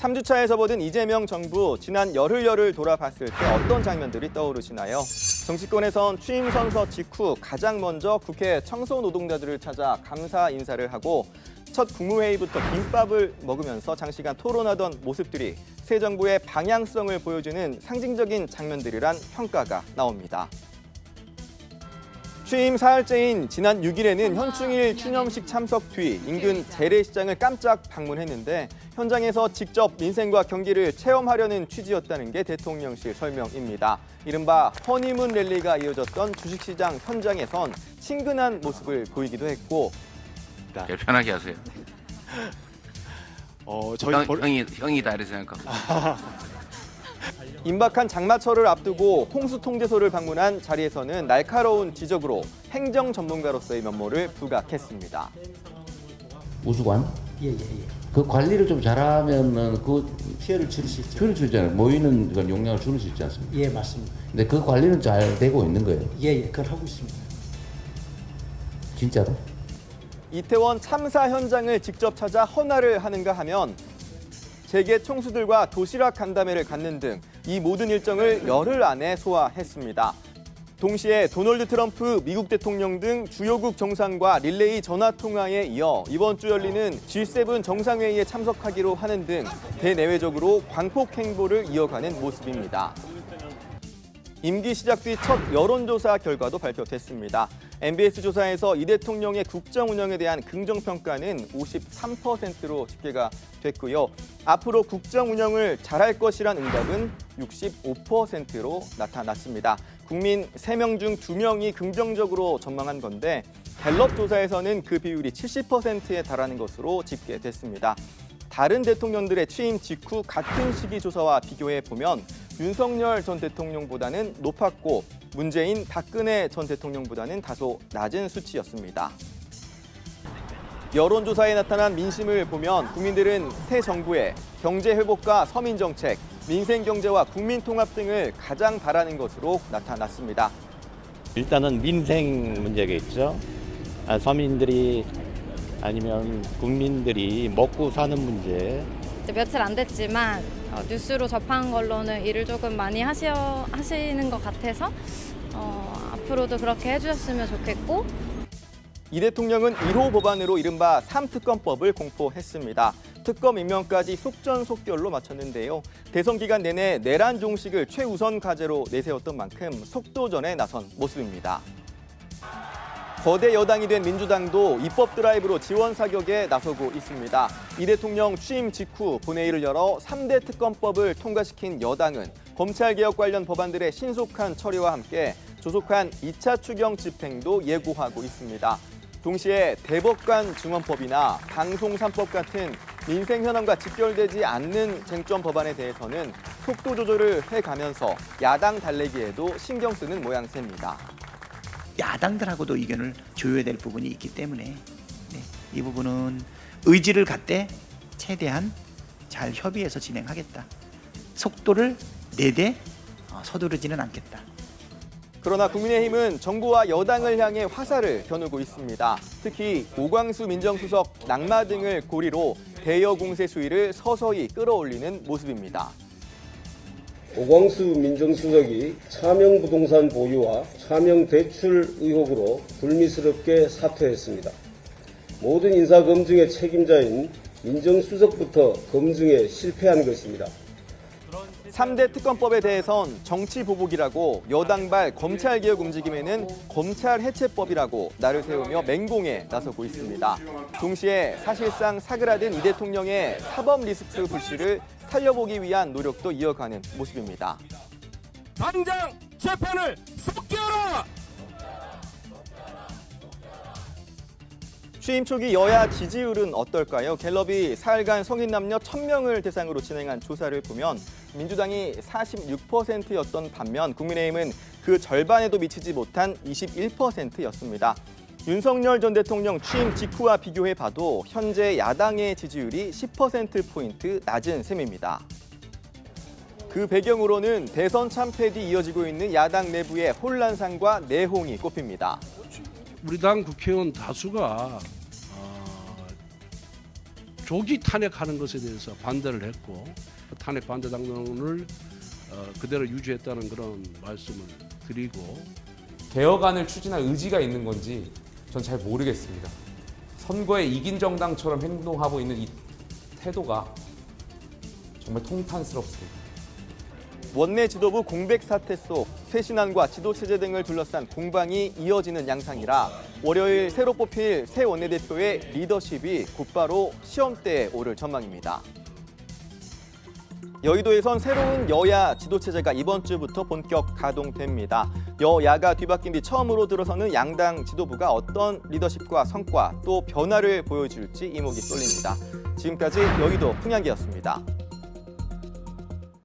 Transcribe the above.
3주차에 접어든 이재명 정부, 지난 열흘 돌아봤을 때 어떤 장면들이 떠오르시나요? 정치권에선 취임 선서 직후 가장 먼저 국회 청소 노동자들을 찾아 감사 인사를 하고 첫 국무회의부터 김밥을 먹으면서 장시간 토론하던 모습들이 새 정부의 방향성을 보여주는 상징적인 장면들이란 평가가 나옵니다. 취임 사흘째인 지난 6일에는 현충일 추념식 참석 뒤 인근 재래시장을 깜짝 방문했는데 현장에서 직접 민생과 경기를 체험하려는 취지였다는 게 대통령실 설명입니다. 이른바 허니문 랠리가 이어졌던 주식시장 현장에선 친근한 모습을 보이기도 했고 편하게 하세요. 형이다 이렇게 생각하고. 임박한 장마철을 앞두고 홍수 통제소를 방문한 자리에서는 날카로운 지적으로 행정 전문가로서의 면모를 부각했습니다. 우수관? 예. 그 관리를 좀 잘하면은 그 피해를 줄일 수 있죠. 줄일 수 있잖아요. 모이는 그 용량을 줄일 수 있지 않습니까? 예, 맞습니다. 근데 그 관리는 잘 되고 있는 거예요. 예, 그걸 하고 있습니다. 진짜로? 이태원 참사 현장을 직접 찾아 헌화를 하는가 하면 재계 총수들과 도시락 간담회를 갖는 등 이 모든 일정을 열흘 안에 소화했습니다. 동시에 도널드 트럼프 미국 대통령 등 주요국 정상과 릴레이 전화통화에 이어 이번 주 열리는 G7 정상회의에 참석하기로 하는 등 대내외적으로 광폭 행보를 이어가는 모습입니다. 임기 시작 뒤 첫 여론조사 결과도 발표됐습니다. MBS 조사에서 이 대통령의 국정 운영에 대한 긍정평가는 53%로 집계가 됐고요. 앞으로 국정 운영을 잘할 것이란 응답은 65%로 나타났습니다. 국민 3명 중 2명이 긍정적으로 전망한 건데 갤럽 조사에서는 그 비율이 70%에 달하는 것으로 집계됐습니다. 다른 대통령들의 취임 직후 같은 시기 조사와 비교해 보면 윤석열 전 대통령보다는 높았고 문재인, 박근혜 전 대통령보다는 다소 낮은 수치였습니다. 여론조사에 나타난 민심을 보면 국민들은 새 정부의 경제 회복과 서민 정책, 민생 경제와 국민 통합 등을 가장 바라는 것으로 나타났습니다. 일단은 민생 문제겠죠. 서민들이 아니면 국민들이 먹고 사는 문제. 며칠 안 됐지만 뉴스로 접한 걸로는 일을 조금 많이 하시는 것 같아서 앞으로도 그렇게 해주셨으면 좋겠고. 이 대통령은 1호 법안으로 이른바 3특검법을 공포했습니다. 특검 임명까지 속전속결로 마쳤는데요. 대선 기간 내내 내란 종식을 최우선 과제로 내세웠던 만큼 속도전에 나선 모습입니다. 거대 여당이 된 민주당도 입법 드라이브로 지원 사격에 나서고 있습니다. 이 대통령 취임 직후 본회의를 열어 3대 특검법을 통과시킨 여당은 검찰개혁 관련 법안들의 신속한 처리와 함께 조속한 2차 추경 집행도 예고하고 있습니다. 동시에 대법관 증언법이나 방송 3법 같은 민생 현안과 직결되지 않는 쟁점 법안에 대해서는 속도 조절을 해가면서 야당 달래기에도 신경 쓰는 모양새입니다. 야당들하고도 의견을 조율해야 될 부분이 있기 때문에 이 부분은 의지를 갖되 최대한 잘 협의해서 진행하겠다. 속도를 내되 서두르지는 않겠다. 그러나 국민의힘은 정부와 여당을 향해 화살을 겨누고 있습니다. 특히 오광수 민정수석 낙마 등을 고리로 대여 공세 수위를 서서히 끌어올리는 모습입니다. 오광수 민정수석이 차명부동산 보유와 차명대출 의혹으로 불미스럽게 사퇴했습니다. 모든 인사검증의 책임자인 민정수석부터 검증에 실패한 것입니다. 3대 특검법에 대해선 정치보복이라고 여당발 검찰개혁 움직임에는 검찰해체법이라고 날을 세우며 맹공에 나서고 있습니다. 동시에 사실상 사그라든 이 대통령의 사법 리스크 불씨를 살려보기 위한 노력도 이어가는 모습입니다. 당장 재판을 속개하라! 취임 초기 여야 지지율은 어떨까요? 갤럽이 사흘간 성인 남녀 1,000명을 대상으로 진행한 조사를 보면 민주당이 46%였던 반면 국민의힘은 그 절반에도 미치지 못한 21%였습니다. 윤석열 전 대통령 취임 직후와 비교해봐도 현재 야당의 지지율이 10%포인트 낮은 셈입니다. 그 배경으로는 대선 참패 뒤 이어지고 있는 야당 내부의 혼란상과 내홍이 꼽힙니다. 우리 당 국회의원 다수가 조기 탄핵하는 것에 대해서 반대를 했고 탄핵 반대 당론을 그대로 유지했다는 그런 말씀을 드리고 개혁안을 추진할 의지가 있는 건지 전 잘 모르겠습니다. 선거에 이긴 정당처럼 행동하고 있는 이 태도가 정말 통탄스럽습니다. 원내 지도부 공백 사태 속 쇄신안과 지도체제 등을 둘러싼 공방이 이어지는 양상이라 월요일 새로 뽑힐 새 원내대표의 리더십이 곧바로 시험대에 오를 전망입니다. 여의도에선 새로운 여야 지도체제가 이번 주부터 본격 가동됩니다. 여야가 뒤바뀐 뒤 처음으로 들어서는 양당 지도부가 어떤 리더십과 성과 또 변화를 보여줄지 이목이 쏠립니다. 지금까지 여의도 풍향기였습니다.